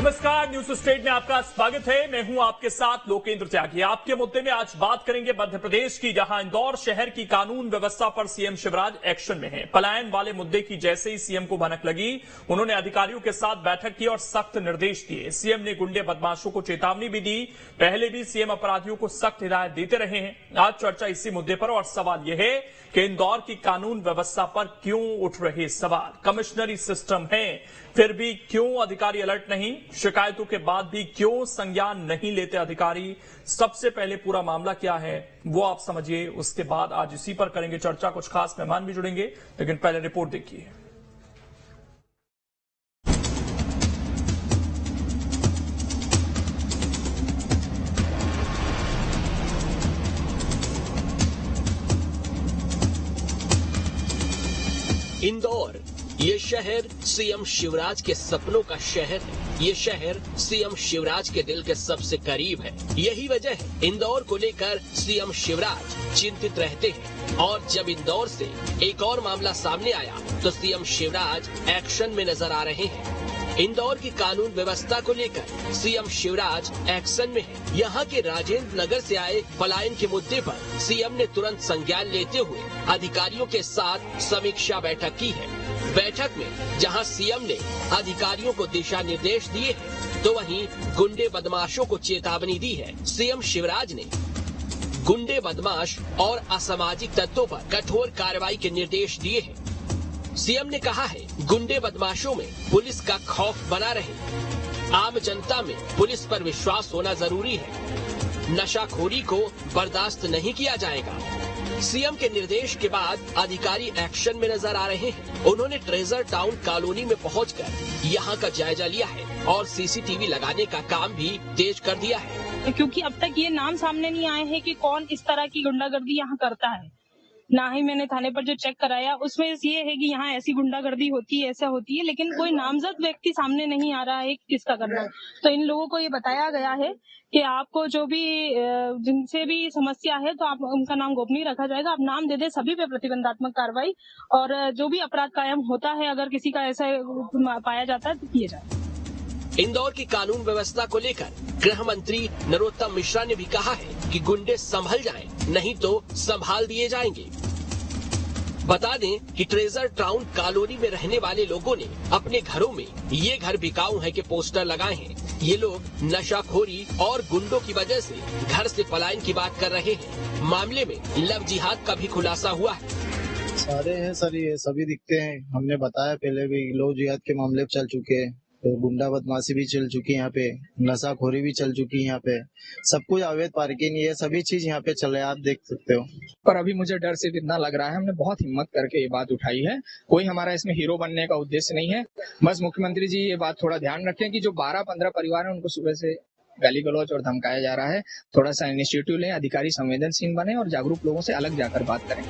नमस्कार, news state में आपका स्वागत है। मैं हूं आपके साथ लोकेंद्र त्यागी। आपके मुद्दे में आज बात करेंगे मध्य प्रदेश की, जहां इंदौर शहर की कानून व्यवस्था पर सीएम शिवराज एक्शन में हैं। पलायन वाले मुद्दे की जैसे ही सीएम को भनक लगी, उन्होंने अधिकारियों के साथ बैठक की और सख्त निर्देश दिए। सीएम ने गुंडे बदमाशों को चेतावनी भी दी। पहले भी सीएम अपराधियों को सख्त हिदायत देते रहे हैं। आज चर्चा इसी मुद्दे पर और सवाल यह है कि इंदौर की कानून व्यवस्था पर क्यों उठ रहे सवाल। कमिश्नरी सिस्टम है, फिर भी क्यों अधिकारी अलर्ट नहीं? शिकायतों के बाद भी क्यों संज्ञान नहीं लेते अधिकारी? सबसे पहले पूरा मामला क्या है वो आप समझिए, उसके बाद आज इसी पर करेंगे चर्चा। कुछ खास मेहमान भी जुड़ेंगे, लेकिन पहले रिपोर्ट देखिए। इंदौर, ये शहर सीएम शिवराज के सपनों का शहर है। ये शहर सीएम शिवराज के दिल के सबसे करीब है। यही वजह है इंदौर को लेकर सीएम शिवराज चिंतित रहते हैं। और जब इंदौर से एक और मामला सामने आया तो सीएम शिवराज एक्शन में नजर आ रहे हैं। इंदौर की कानून व्यवस्था को लेकर सीएम शिवराज एक्शन में है। यहाँ के राजेंद्र नगर से आए पलायन के मुद्दे पर सीएम ने तुरंत संज्ञान लेते हुए अधिकारियों के साथ समीक्षा बैठक की है। बैठक में जहां सीएम ने अधिकारियों को दिशा निर्देश दिए हैं, तो वहीं गुंडे बदमाशों को चेतावनी दी है। सीएम शिवराज ने गुंडे बदमाश और असामाजिक तत्वों पर कठोर कार्रवाई के निर्देश दिए हैं। सीएम ने कहा है, गुंडे बदमाशों में पुलिस का खौफ बना रहे। आम जनता में पुलिस पर विश्वास होना जरूरी है। नशाखोरी को बर्दाश्त नहीं किया जाएगा। सीएम के निर्देश के बाद अधिकारी एक्शन में नजर आ रहे हैं। उन्होंने ट्रेजर टाउन कॉलोनी में पहुंचकर यहां का जायजा लिया है और सीसीटीवी लगाने का काम भी तेज कर दिया है। क्योंकि अब तक ये नाम सामने नहीं आए हैं कि कौन इस तरह की गुंडागर्दी यहाँ करता है। ना ही मैंने थाने पर जो चेक कराया उसमें ये है कि यहाँ ऐसी गुंडागर्दी होती है, ऐसा होती है, लेकिन कोई नामजद व्यक्ति सामने नहीं आ रहा है कि किसका करना है। तो इन लोगों को ये बताया गया है कि आपको जो भी जिनसे भी समस्या है तो आप उनका नाम गोपनीय रखा जाएगा। आप नाम दे दे, सभी पे प्रतिबंधात्मक कार्रवाई और जो भी अपराध कायम होता है, अगर किसी का ऐसा पाया जाता है तो किए जाए। इंदौर की कानून व्यवस्था को लेकर गृह मंत्री नरोत्तम मिश्रा ने भी कहा है कि गुंडे संभल जाएं, नहीं तो संभाल दिए जाएंगे। बता दें कि ट्रेजर टाउन कॉलोनी में रहने वाले लोगों ने अपने घरों में ये घर बिकाऊ है के पोस्टर लगाए हैं। ये लोग नशाखोरी और गुंडों की वजह से घर से पलायन की बात कर रहे हैं। मामले में लव जिहाद का भी खुलासा हुआ है। सारे हैं सर, ये सभी दिखते हैं। हमने बताया पहले भी, लव जिहाद के मामले चल चुके हैं, तो गुंडा बदमाशी भी चल चुकी है यहाँ पे, नशाखोरी भी चल चुकी है यहाँ पे, सब कुछ अवैध पार्किंग, ये सभी चीज यहाँ पे चल रहा है, आप देख सकते हो। पर अभी मुझे डर से इतना लग रहा है, हमने बहुत हिम्मत करके ये बात उठाई है। कोई हमारा इसमें हीरो बनने का उद्देश्य नहीं है। बस मुख्यमंत्री जी ये बात थोड़ा ध्यान रखें कि जो 12-15 परिवार है उनको सुबह से गाली गलौज और धमकाया जा रहा है। थोड़ा सा इनिशिएटिव लें, अधिकारी संवेदनशील बने और जागरूक लोगों से अलग जाकर बात करें।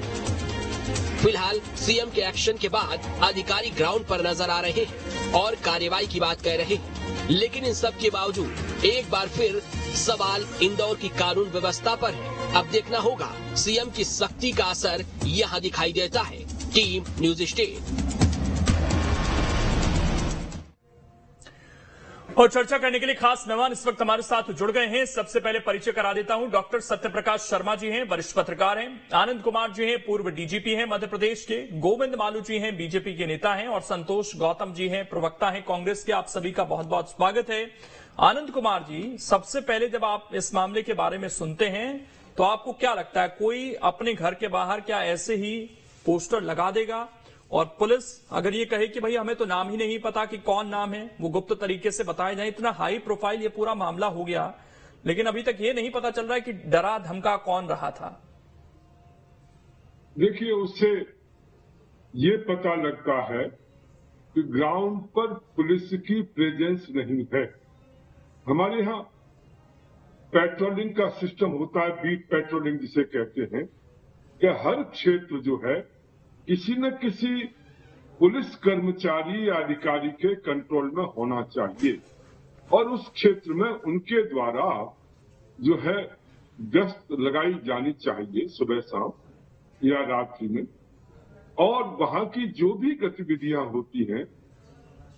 फिलहाल सीएम के एक्शन के बाद अधिकारी ग्राउंड पर नजर आ रहे हैं और कार्रवाई की बात कह रहे हैं। लेकिन इन सब के बावजूद एक बार फिर सवाल इंदौर की कानून व्यवस्था पर है। अब देखना होगा सीएम की सख्ती का असर यहाँ दिखाई देता है। Team news state. और चर्चा करने के लिए खास मेहमान इस वक्त हमारे साथ जुड़ गए हैं। सबसे पहले परिचय करा देता हूं। डॉक्टर सत्यप्रकाश शर्मा जी हैं, वरिष्ठ पत्रकार हैं। आनंद कुमार जी हैं, पूर्व डीजीपी हैं मध्य प्रदेश के। गोविंद मालू जी हैं, बीजेपी के नेता हैं। और संतोष गौतम जी हैं, प्रवक्ता हैं कांग्रेस के। आप सभी का बहुत बहुत स्वागत है। आनंद कुमार जी, सबसे पहले जब आप इस मामले के बारे में सुनते हैं तो आपको क्या लगता है, कोई अपने घर के बाहर क्या ऐसे ही पोस्टर लगा देगा और पुलिस अगर ये कहे कि भाई हमें तो नाम ही नहीं पता कि कौन नाम है, वो गुप्त तरीके से बताया जाए? इतना हाई प्रोफाइल ये पूरा मामला हो गया, लेकिन अभी तक ये नहीं पता चल रहा है कि डरा धमका कौन रहा था। देखिए, उससे ये पता लगता है कि ग्राउंड पर पुलिस की प्रेजेंस नहीं है। हमारे यहाँ पेट्रोलिंग का सिस्टम होता है, बीट पेट्रोलिंग जिसे कहते हैं, कि हर क्षेत्र जो है किसी न किसी पुलिस कर्मचारी या अधिकारी के कंट्रोल में होना चाहिए और उस क्षेत्र में उनके द्वारा जो है गश्त लगाई जानी चाहिए सुबह शाम या रात्रि में। और वहां की जो भी गतिविधियां होती हैं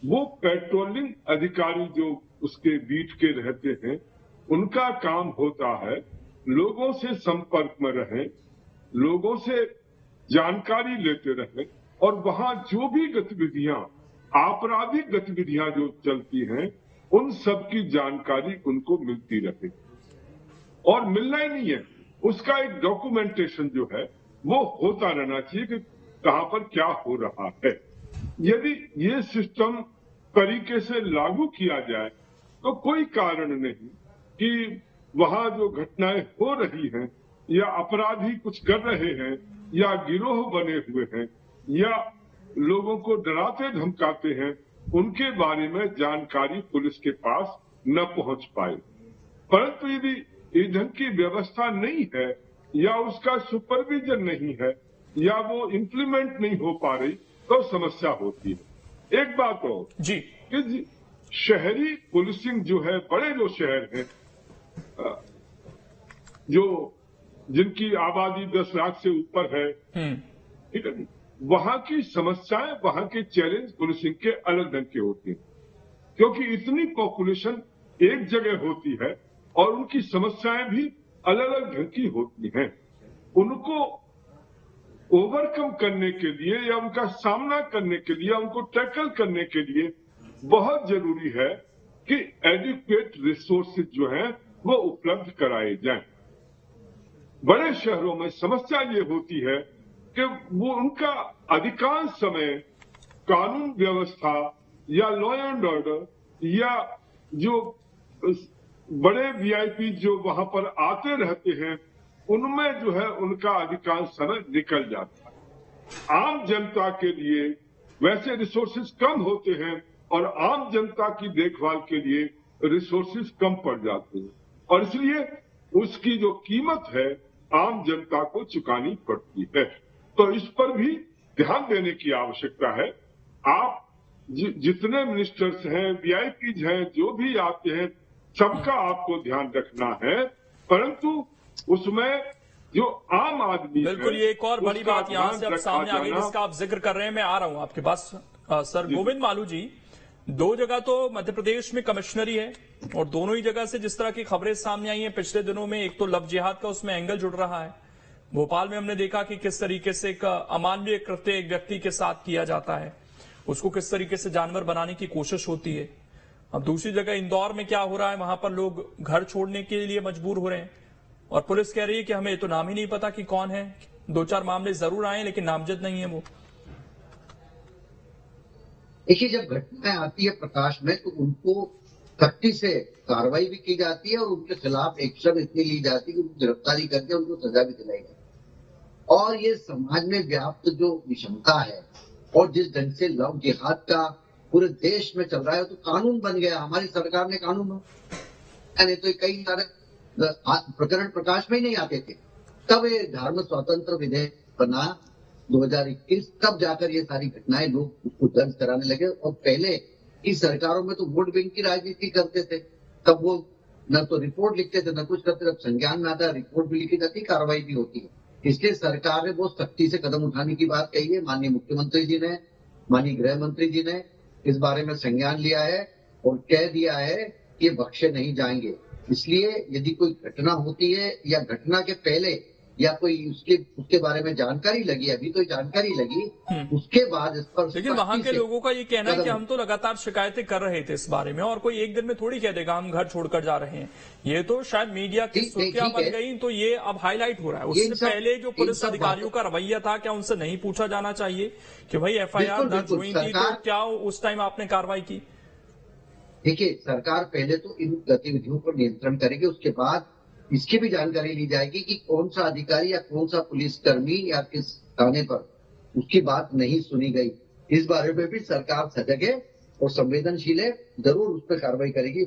वो पेट्रोलिंग अधिकारी जो उसके बीट के रहते हैं, उनका काम होता है लोगों से संपर्क में रहें, लोगों से जानकारी लेते रहें और वहां जो भी गतिविधियां, आपराधिक गतिविधियां जो चलती हैं, उन सब की जानकारी उनको मिलती रहे। और मिलना ही नहीं है, उसका एक डॉक्यूमेंटेशन जो है वो होता रहना चाहिए कि कहां पर क्या हो रहा है। यदि ये सिस्टम तरीके से लागू किया जाए तो कोई कारण नहीं कि वहां जो घटनाएं हो रही हैं या अपराधी कुछ कर रहे हैं या गिरोह बने हुए हैं या लोगों को डराते धमकाते हैं, उनके बारे में जानकारी पुलिस के पास न पहुंच पाए। परंतु यदि इस ढंग की व्यवस्था नहीं है या उसका सुपरविजन नहीं है या वो इम्प्लीमेंट नहीं हो पा रही तो समस्या होती है। एक बात और जी कि शहरी पुलिसिंग जो है, बड़े जो शहर हैं जो जिनकी आबादी 10 लाख से ऊपर है, ठीक है, वहां की समस्याएं, वहां के चैलेंज पुलिसिंग के अलग ढंग के होते हैं, क्योंकि इतनी पॉपुलेशन एक जगह होती है और उनकी समस्याएं भी अलग अलग ढंग की होती हैं। उनको ओवरकम करने के लिए या उनका सामना करने के लिए, उनको टैकल करने के लिए बहुत जरूरी है कि एडिक्वेट रिसोर्सेज जो हैं वो उपलब्ध कराए जाएं। बड़े शहरों में समस्या ये होती है कि वो उनका अधिकांश समय कानून व्यवस्था या लॉ एंड ऑर्डर या जो बड़े वीआईपी जो वहां पर आते रहते हैं, उनमें जो है उनका अधिकांश समय निकल जाता है। आम जनता के लिए वैसे रिसोर्सेज कम होते हैं और आम जनता की देखभाल के लिए रिसोर्सेज कम पड़ जाते हैं और इसलिए उसकी जो कीमत है आम जनता को चुकानी पड़ती है। तो इस पर भी ध्यान देने की आवश्यकता है। आप जितने मिनिस्टर्स हैं, वीआईपीज हैं, जो भी आते हैं, सबका आपको ध्यान रखना है, परंतु उसमें जो आम आदमी बिल्कुल, ये एक और बड़ी बात यहां से अब सामने आ गई जिसका आप जिक्र कर रहे हैं। मैं आ रहा हूं आपके पास। सर गोविंद मालू जी, 2 जगह तो मध्य प्रदेश में कमिश्नरी है और दोनों ही जगह से जिस तरह की खबरें सामने आई हैं पिछले दिनों में, एक तो लव जिहाद का उसमें एंगल जुड़ रहा है। भोपाल में हमने देखा कि किस तरीके से एक अमानवीय कृत्य एक व्यक्ति के साथ किया जाता है, उसको किस तरीके से जानवर बनाने की कोशिश होती है। अब दूसरी जगह इंदौर में क्या हो रहा है, वहां पर लोग घर छोड़ने के लिए मजबूर हो रहे हैं और पुलिस कह रही है कि हमें तो नाम ही नहीं पता कि कौन है। 2-4 मामले जरूर आए लेकिन नामजद नहीं है वो। देखिए, जब घटनाएं आती है प्रकाश में तो उनको सख्ती से कार्रवाई भी की जाती है और उनके खिलाफ एक्शन इतनी ली जाती है कि उनको गिरफ्तारी करके उनको सजा भी दिलाई जाती है। और ये समाज में व्याप्त जो विषमता है और जिस ढंग से लव जिहाद का पूरे देश में चल रहा है, तो कानून बन गया, हमारी सरकार ने कानून बनाया, नहीं तो कई सारे प्रकरण प्रकाश में ही नहीं आते थे। तब ये धर्म स्वतंत्र विधेयक बना 2021, तब जाकर ये सारी घटनाएं लोग उसको दर्ज कराने लगे। और पहले की सरकारों में तो वोट बैंक की राजनीति करते थे, तब वो न तो रिपोर्ट लिखते थे न कुछ करते, तब संज्ञान में आता, रिपोर्ट भी लिखी जाती, कार्रवाई भी होती है। इसलिए सरकार ने बहुत सख्ती से कदम उठाने की बात कही है। माननीय मुख्यमंत्री जी ने, माननीय गृह मंत्री जी ने इस बारे में संज्ञान लिया है और कह दिया है कि बख्शे नहीं जाएंगे। इसलिए यदि कोई घटना होती है या घटना के पहले या कोई उसके बारे में जानकारी लगी, अभी तो जानकारी लगी, उसके बाद इस पर, लेकिन वहां के लोगों का ये कहना है कि हम तो लगातार शिकायतें कर रहे थे इस बारे में और कोई एक दिन में थोड़ी कह देगा हम घर छोड़कर जा रहे हैं। ये तो शायद मीडिया की सुर्खियां बन गई, तो ये अब हाईलाइट हो रहा है। उससे पहले जो पुलिस अधिकारियों का रवैया था, क्या उनसे नहीं पूछा जाना चाहिए कि भाई एफआईआर दर्ज हुई थी तो क्या उस टाइम आपने कार्रवाई की? देखिए, सरकार पहले तो इन गतिविधियों पर नियंत्रण करेगी, उसके बाद इसकी भी जानकारी ली जाएगी कि कौन सा अधिकारी या कौन सा पुलिसकर्मी या किस थाने पर उसकी बात नहीं सुनी गई। इस बारे में भी सरकार सजग है और संवेदनशील है, जरूर उस पर कार्रवाई करेगी।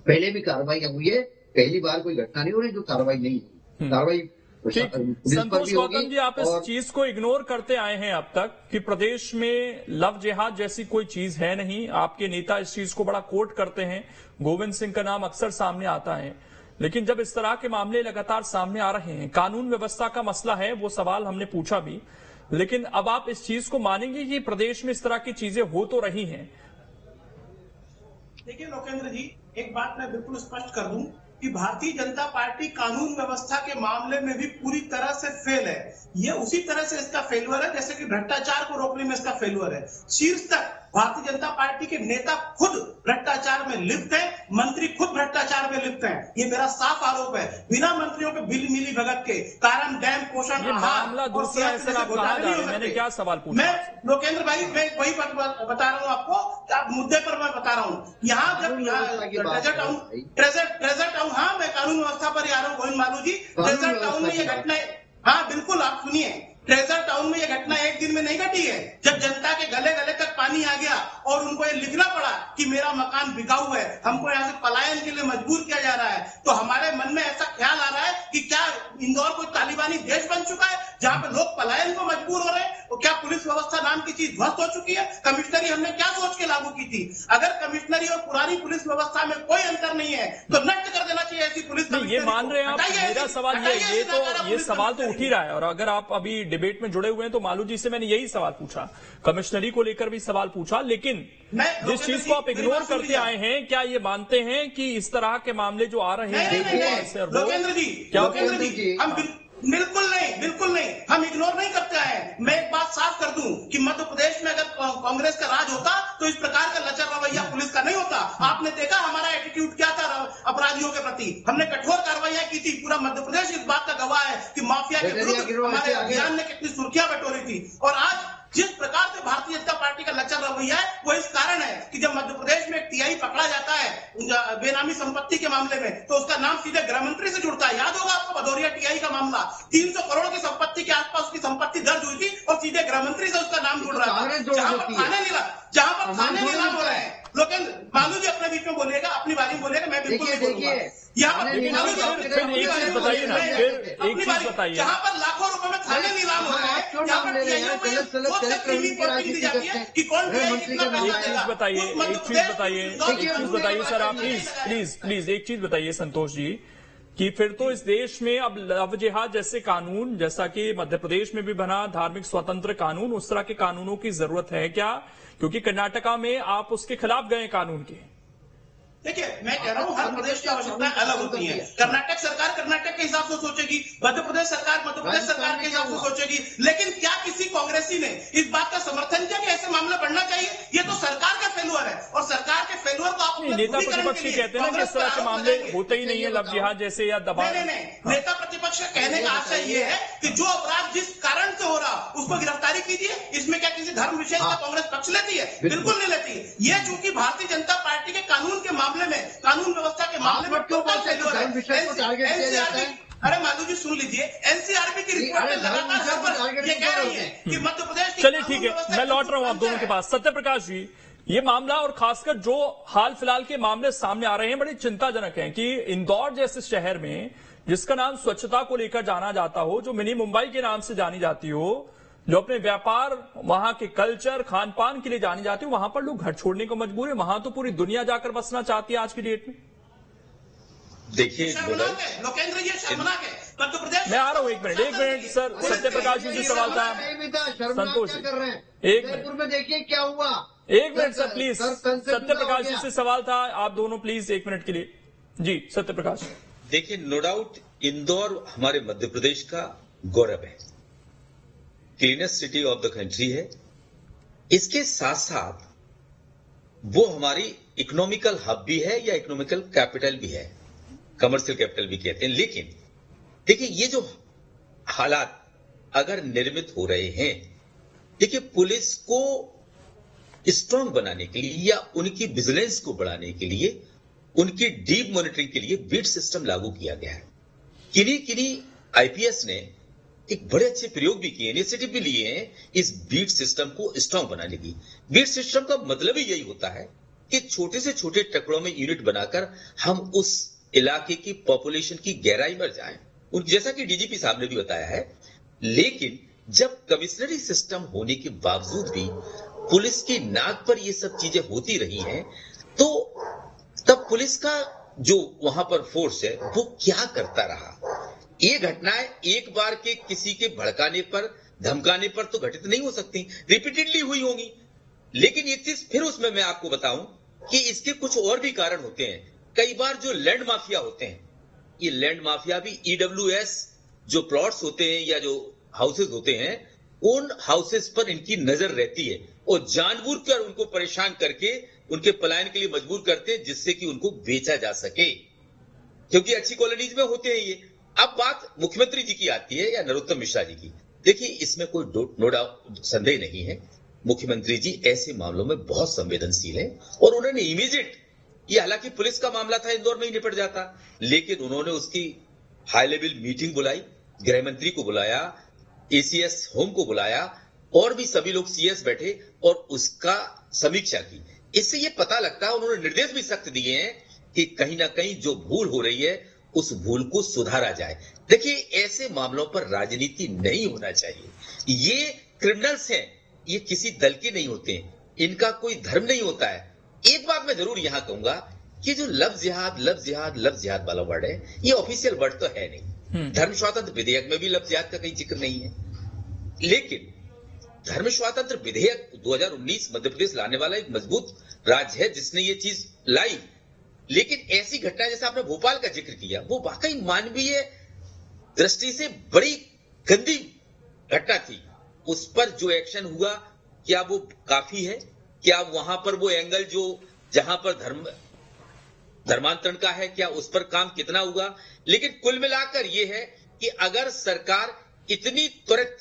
पहले भी कार्रवाई हुई है, पहली बार कोई घटना नहीं हो रही जो कार्रवाई नहीं हुई। कार्रवाई संतोष गौतम जी, आप इस चीज को इग्नोर करते आए हैं अब तक कि प्रदेश में लव जिहाद जैसी कोई चीज है नहीं। आपके नेता इस चीज को बड़ा कोट करते हैं, गोविंद सिंह का नाम अक्सर सामने आता है, लेकिन जब इस तरह के मामले लगातार सामने आ रहे हैं, कानून व्यवस्था का मसला है, वो सवाल हमने पूछा भी, लेकिन अब आप इस चीज को मानेंगे कि प्रदेश में इस तरह की चीजें हो तो रही हैं? देखिए लोकेंद्र जी, एक बात मैं बिल्कुल स्पष्ट कर दूं कि भारतीय जनता पार्टी कानून व्यवस्था के मामले में भी पूरी तरह से फेल है। ये उसी तरह से इसका फेल्यूर है जैसे कि भ्रष्टाचार को रोकने में इसका फेल्यूर है। शीर्ष तक भारतीय जनता पार्टी के नेता खुद भ्रष्टाचार में लिप्त है, मंत्री खुद भ्रष्टाचार में लिप्त हैं। ये मेरा साफ आरोप है। बिना मंत्रियों के बिल मिली भगत के कारण डैम पोषण ये मामला दूसरा है सर, आप कहाँ जा रहे हैं? मैंने क्या सवाल पूछा? मैं लोकेंद्र भाई, मैं वही बता रहा हूँ आपको, आप मुद्दे पर मैं बता रहा हूँ। यहाँ जब ट्रेजर टाउन, हाँ मैं कानून व्यवस्था पर ही आ रहा हूँ गोविंद मालू जी। ट्रेजर टाउन में ये घटना, हाँ बिल्कुल आप सुनिए, ट्रेजर टाउन में ये घटना एक दिन में नहीं घटी है। जब जनता के गले गले तक पानी आ गया और उनको ये लिखना पड़ा कि मेरा मकान बिकाऊ है, हमको यहाँ से पलायन के लिए मजबूर किया जा रहा है, तो हमारे मन में ऐसा ख्याल आ रहा है कि क्या इंदौर कोई तालिबानी देश बन चुका है जहाँ पे लोग पलायन को मजबूर हो रहे हैं? और क्या पुलिस व्यवस्था नाम की चीज ध्वस्त हो चुकी है? कमिश्नरी हमने क्या सोच के लागू की थी? अगर कमिश्नरी और पुरानी पुलिस व्यवस्था में कोई अंतर नहीं है तो नष्ट कर देना चाहिए ऐसी पुलिस। ये मान रहे हैं आप? मेरा सवाल ये सवाल तो उठ ही रहा है, और अगर आप अभी डिबेट में जुड़े हुए हैं तो मालू जी से मैंने यही सवाल पूछा, कमिश्नरी को लेकर भी सवाल पूछा, लेकिन जिस चीज को आप इग्नोर करते आए हैं, क्या ये मानते हैं कि इस तरह के मामले जो आ रहे हैं लोकेंद्र जी, हम बिल्कुल नहीं, हम इग्नोर नहीं करते हैं। मैं एक बात साफ कर दूं कि मध्य प्रदेश में अगर कांग्रेस का राज होता तो इस प्रकार का लचर रवैया पुलिस का नहीं होता। आपने देखा हमारा एटीट्यूड क्या था अपराधियों के प्रति, हमने कठोर कार्रवाइयां की थी। पूरा मध्य प्रदेश इस बात का गवाह है कि माफिया के विरुद्ध हमारे अभियान ने कितनी सुर्खियां बटोरी थी। और आज जिस प्रकार से भारतीय जनता पार्टी का लचर रवैया है वो इस कारण है कि जब मध्य प्रदेश में एक टीआई पकड़ा जाता है बेनामी संपत्ति के मामले में, तो उसका नाम सीधे गृह मंत्री से जुड़ता है। याद होगा आपको भदौरिया टीआई का मामला, 300 करोड़ की संपत्ति के आसपास उसकी संपत्ति दर्ज हुई थी और सीधे गृह मंत्री से उसका नाम जुड़ रहा था, जहां पर थाने नीलाम हो रहे हैं। लोकेंद्र मालू जी अपने बीच में बोलिएगा, अपनी बारी में बोलिएगा, मैं बिल्कुल नहीं बोलूंगा। यहाँ पर जहाँ पर लाखों रुपए में थाने नीलाम हो रहे हैं, यहाँ पर कि कौन एक चीज बताइए सर, आप प्लीज एक चीज बताइए संतोष जी, कि फिर तो इस देश में अब लव जिहाद जैसे कानून, जैसा कि मध्य प्रदेश में भी बना धार्मिक स्वतंत्र कानून, उस तरह के कानूनों की जरूरत है क्या? क्योंकि कर्नाटका में आप उसके खिलाफ गए कानून के। देखिए मैं कह रहा हूँ हर प्रदेश की आवश्यकताएं अलग होती हैं। कर्नाटक सरकार कर्नाटक के हिसाब से सोचेगी, मध्य प्रदेश सरकार मध्य प्रदेश सरकार के हिसाब से सोचेगी। लेकिन क्या किसी कांग्रेसी ने इस बात का समर्थन किया कि ऐसे मामले बढ़ना चाहिए? ये तो सरकार का फेल्यूर है, और सरकार के फेल्यूर को आप नेता प्रतिपक्ष कहते हैं कि इस तरह के मामले होते ही नहीं है लव जिहाद जैसे या दबाव। नहीं, नेता प्रतिपक्ष का कहने का आशय ये है कि जो अपराध जिस कारण से हो रहा उसको गिरफ्तारी कीजिए। इसमें क्या किसी धर्म विशेष का कांग्रेस पक्ष लेती है? बिल्कुल नहीं लेती। ये चूंकि भारतीय जनता पार्टी के कानून के मामले में, कानून व्यवस्था के मामले में अरे मालू जी सुन लीजिए, एनसीआरबी की रिपोर्ट में लगातार ये कह रही है कि मध्य प्रदेश। चलिए ठीक है, मैं लौट रहा हूं आप दोनों के पास। सत्यप्रकाश जी, ये मामला और खासकर जो हाल फिलहाल के मामले सामने आ रहे हैं बड़े चिंताजनक हैं कि इंदौर जैसे शहर में जिसका नाम स्वच्छता को लेकर जाना जाता हो, जो मिनी मुंबई के नाम से जानी जाती हो, जो अपने व्यापार, वहां के कल्चर, खान पान के लिए जानी जाती है, वहां पर लोग घर छोड़ने को मजबूर है। वहां तो पूरी दुनिया जाकर बसना चाहती है आज की डेट में। देखिए लोकेंद्र जी शर्मनाक है मध्य प्रदेश। मैं आ रहा हूँ, एक मिनट सर, सत्यप्रकाश जी से सवाल था संतोष जी, एक मिनट देखिए क्या हुआ। एक मिनट सर प्लीज, सत्यप्रकाश जी से सवाल था, आप दोनों प्लीज एक मिनट के लिए। जी सत्यप्रकाश। देखिए नो डाउट इंदौर हमारे मध्य प्रदेश का गौरव है, cleanest city of the country है। इसके साथ साथ वो हमारी इकोनॉमिकल हब भी है या इकोनॉमिकल कैपिटल भी है, कमर्शियल कैपिटल भी कहते हैं। लेकिन देखिए ये जो हालात अगर निर्मित हो रहे हैं, देखिए पुलिस को स्ट्रांग बनाने के लिए या उनकी विजिलेंस को बढ़ाने के लिए, उनकी डीप मॉनिटरिंग के लिए बीट सिस्टम लागू किया गया है। किन्हीं आईपीएस ने एक बड़े अच्छे प्रयोग भी किए, इनिशिएटिव भी लिए हैं इस बीट सिस्टम को स्ट्रांग बनाने की। बीट सिस्टम का मतलब ही यही होता है कि छोटे से छोटे टुकड़ों में यूनिट बनाकर हम उस इलाके की पॉपुलेशन की गहराई में जाएं। जैसा कि डीजीपी साहब ने भी बताया है, लेकिन जब कमिश्नरी सिस्टम होने के बावजूद भी पुलिस की नाक पर ये सब चीजें होती रही हैं, तो तब पुलिस का जो वहां पर फोर्स है वो क्या करता रहा। ये घटनाएं एक बार के किसी के भड़काने पर, धमकाने पर तो घटित नहीं हो सकती, रिपीटेडली हुई होंगी। लेकिन एक चीज फिर उसमें मैं आपको बताऊं कि इसके कुछ और भी कारण होते हैं। कई बार जो लैंड माफिया होते हैं, ये लैंड माफिया भी EWS जो प्लॉट्स होते हैं या जो हाउसेज होते हैं, उन हाउसेज पर इनकी नजर रहती है और जानबूझकर उनको परेशान करके उनके पलायन के लिए मजबूर करते हैं, जिससे कि उनको बेचा जा सके, क्योंकि अच्छी कॉलोनीज में होते हैं ये। अब बात मुख्यमंत्री जी की आती है या नरोत्तम मिश्रा जी की। देखिए, इसमें कोई नो डाउट संदेह नहीं है, मुख्यमंत्री जी ऐसे मामलों में बहुत संवेदनशील हैं और उन्होंने इमीडिएट, ये हालांकि पुलिस का मामला था, इंदौर में ही निपट जाता, लेकिन उन्होंने उसकी हाई लेवल मीटिंग बुलाई, गृह मंत्री को बुलाया, ACS होम को बुलाया और भी सभी लोग CS बैठे और उसका समीक्षा की। इससे ये पता लगता है, उन्होंने निर्देश भी सख्त दिए हैं कि कहीं ना कहीं जो भूल हो रही है उस भूल को सुधारा जाए। देखिए, ऐसे मामलों पर राजनीति नहीं होना चाहिए। ये क्रिमिनल्स हैं, ये किसी दल के नहीं होते हैं, इनका कोई धर्म नहीं होता है। एक बात मैं जरूर यहां कहूंगा कि जो लफ्ज जिहाद वाला वर्ड है, ये ऑफिशियल वर्ड तो है नहीं। धर्म स्वातंत्र विधेयक में भी लफ्ज जिहाद का कहीं जिक्र नहीं है, लेकिन धर्म स्वातंत्र विधेयक 2019 मध्य प्रदेश लाने वाला एक मजबूत राज्य है जिसने ये चीज लाई। लेकिन ऐसी घटना जैसे आपने भोपाल का जिक्र किया, वो वाकई मानवीय दृष्टि से बड़ी गंदी घटना थी। उस पर जो एक्शन हुआ, क्या वो काफी है? क्या वहां पर वो एंगल जो जहां पर धर्मांतरण का है, क्या उस पर काम कितना हुआ? लेकिन कुल मिलाकर यह है कि अगर सरकार इतनी त्वरित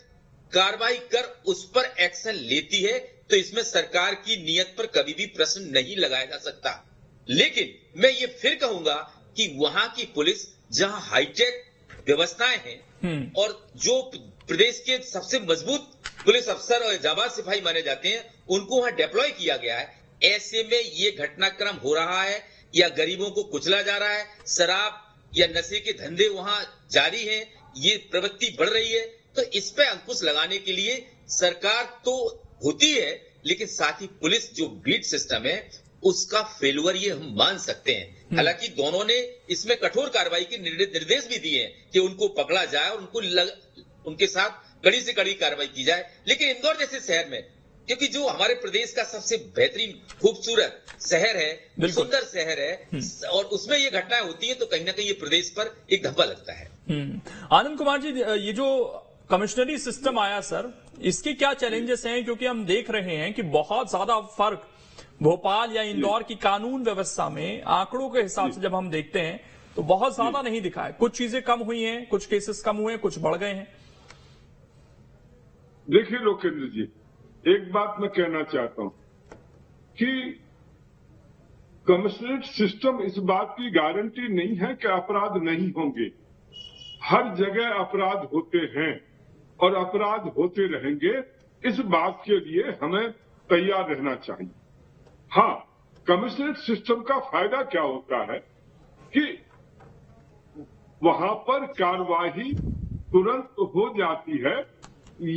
कार्रवाई कर उस पर एक्शन लेती है तो इसमें सरकार की नीयत पर कभी भी प्रश्न नहीं लगाया जा सकता। लेकिन मैं ये फिर कहूंगा कि वहां की पुलिस जहां हाईटेक व्यवस्थाएं हैं और जो प्रदेश के सबसे मजबूत पुलिस अफसर और जाबाज सिपाही माने जाते हैं, उनको वहां डिप्लॉय किया गया है। ऐसे में ये घटनाक्रम हो रहा है या गरीबों को कुचला जा रहा है, शराब या नशे के धंधे वहां जारी हैं, ये प्रवृत्ति बढ़ रही है, तो इस पे अंकुश लगाने के लिए सरकार तो होती है, लेकिन साथ ही पुलिस जो बीट सिस्टम है उसका फेलुअर ये हम मान सकते हैं। हालांकि दोनों ने इसमें कठोर कार्रवाई के निर्देश भी दिए हैं कि उनको पकड़ा जाए और उनके साथ कड़ी से कड़ी कार्रवाई की जाए। लेकिन इंदौर जैसे शहर में, क्योंकि जो हमारे प्रदेश का सबसे बेहतरीन खूबसूरत शहर है, सुंदर शहर है, और उसमें ये घटनाएं होती है तो कहीं ना कहीं ये प्रदेश पर एक धब्बा लगता है। आनंद कुमार जी, ये जो कमिश्नरी सिस्टम आया सर, इसके क्या चैलेंजेस हैं? क्योंकि हम देख रहे हैं कि बहुत ज्यादा फर्क भोपाल या इंदौर की कानून व्यवस्था में आंकड़ों के हिसाब से जब हम देखते हैं तो बहुत ज्यादा नहीं दिखा है। कुछ चीजें कम हुई हैं, कुछ केसेस कम हुए हैं, कुछ बढ़ गए हैं। देखिए लोकेंद्र जी, एक बात मैं कहना चाहता हूं कि कमिश्नरेट सिस्टम इस बात की गारंटी नहीं है कि अपराध नहीं होंगे। हर जगह अपराध होते हैं और अपराध होते रहेंगे, इस बात के लिए हमें तैयार रहना चाहिए। हाँ, कमिश्नरेट सिस्टम का फायदा क्या होता है कि वहां पर कार्रवाई तुरंत हो जाती है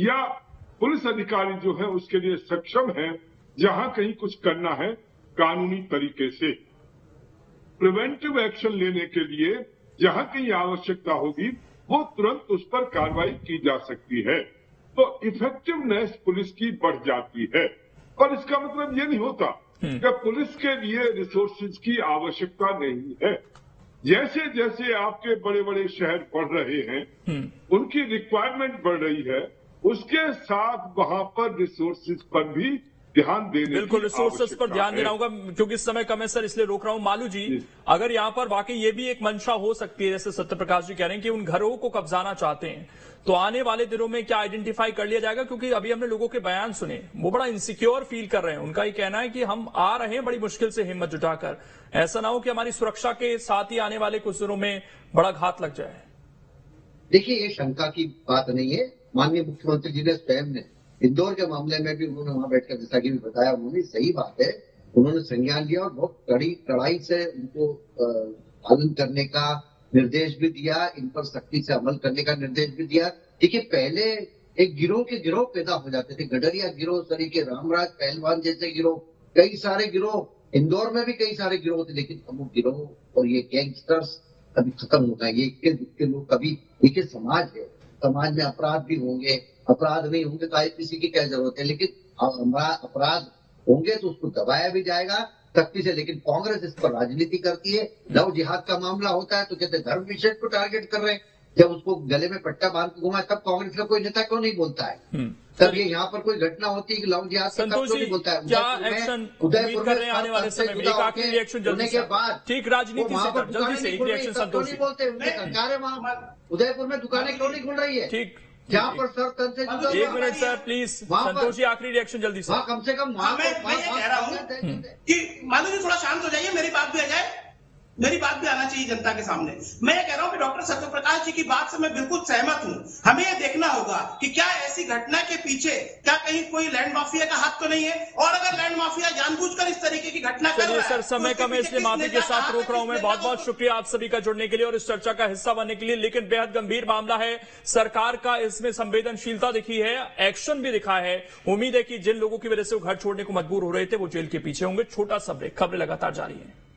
या पुलिस अधिकारी जो है उसके लिए सक्षम है, जहां कहीं कुछ करना है कानूनी तरीके से प्रिवेंटिव एक्शन लेने के लिए जहां कहीं आवश्यकता होगी वो तुरंत उस पर कार्रवाई की जा सकती है, तो इफेक्टिवनेस पुलिस की बढ़ जाती है। और इसका मतलब ये नहीं होता कि पुलिस के लिए रिसोर्सेज की आवश्यकता नहीं है। जैसे जैसे आपके बड़े बड़े शहर बढ़ रहे हैं, उनकी रिक्वायरमेंट बढ़ रही है, उसके साथ वहां पर रिसोर्सेज पर भी ध्यान देने, बिल्कुल रिसोर्सेज पर ध्यान देना होगा। क्योंकि इस समय कम है सर, इसलिए रोक रहा हूं। मालू जी, अगर यहाँ पर वाकई ये भी एक मंशा हो सकती है, जैसे सत्यप्रकाश जी कह रहे हैं कि उन घरों को कब्जाना चाहते हैं, तो आने वाले दिनों में क्या आइडेंटिफाई कर लिया जाएगा? क्योंकि अभी हमने लोगों के बयान सुने, वो बड़ा इनसिक्योर फील कर रहे हैं। उनका ये कहना है कि हम आ रहे हैं बड़ी मुश्किल से हिम्मत जुटाकर, ऐसा ना हो कि हमारी सुरक्षा के साथ ही आने वाले कुछ दिनों में बड़ा घात लग जाए। देखिए, ये शंका की बात नहीं है। माननीय मुख्यमंत्री जी ने स्वयं ने इंदौर के मामले में भी उन्होंने वहां बैठकर जैसा कि भी बताया, उन्होंने सही बात है, उन्होंने संज्ञान लिया और बहुत कड़ाई से उनको पालन करने का निर्देश भी दिया, इन पर सख्ती से अमल करने का निर्देश भी दिया। देखिए, पहले एक गिरोह के गिरोह पैदा हो जाते थे, गडरिया गिरोह, तरीके रामराज पहलवान जैसे गिरोह, कई सारे गिरोह, इंदौर में भी कई सारे गिरोह थे, लेकिन अब वो गिरोह और ये गैंगस्टर्स अभी खत्म होता है। ये इक्के दुक्के लोग कभी, देखिए समाज है, समाज में अपराध भी होंगे, अपराध नहीं होंगे तो किसी की क्या जरूरत है, लेकिन अपराध होंगे तो उसको दबाया भी जाएगा सख्ती से। लेकिन कांग्रेस इस पर राजनीति करती है। लव जिहाद का मामला होता है तो कहते धर्म विषय को टारगेट कर रहे हैं। जब उसको गले में पट्टा बांध के घुमा, तब कांग्रेस का कोई नेता क्यों नहीं बोलता है? तब ये यहाँ पर कोई घटना होती है कि लव जिहाद से तब क्यों नहीं बोलता है? क्या एक्शन उम्मीद कर रहे हैं आने वाले समय में? एक आखिरी रिएक्शन जल्दी से, ठीक राजनीति से जल्दी से एक रिएक्शन संतोष जी। बोलते हैं उनकी सरकार है वहाँ उदयपुर में, दुकानें क्यों नहीं खुल रही है? ठीक, जहाँ पर सर तन से जुड़ा, एक minute sir please, Santosh ji आखिरी रिएक्शन जल्दी से। वहाँ कम से कम वहाँ मैं ये कह रहा हूँ कि मालूम जी थोड़ा शांत हो जाइए, मेरी बात भी आ जाए, मेरी बात भी आना चाहिए जनता के सामने। मैं ये कह रहा हूं कि डॉक्टर सत्यप्रकाश जी की बात से मैं बिल्कुल सहमत हूं। हमें ये देखना होगा कि क्या ऐसी घटना के पीछे क्या कहीं कोई लैंड माफिया का हाथ तो नहीं है, और अगर लैंड माफिया जानबूझकर इस तरीके की घटना कर रहा है। सर समय कम है इसलिए माफी के साथ रोक रहा हूं मैं। बहुत बहुत शुक्रिया आप सभी का जुड़ने के लिए और इस चर्चा का हिस्सा बनने के लिए। लेकिन बेहद गंभीर मामला है, सरकार का इसमें संवेदनशीलता दिखी है, एक्शन भी दिखा है। उम्मीद है कि जिन लोगों की वजह से वो घर छोड़ने को मजबूर हो रहे थे वो जेल के पीछे होंगे। छोटा सा ब्रेक, खबरें लगातार जारी है।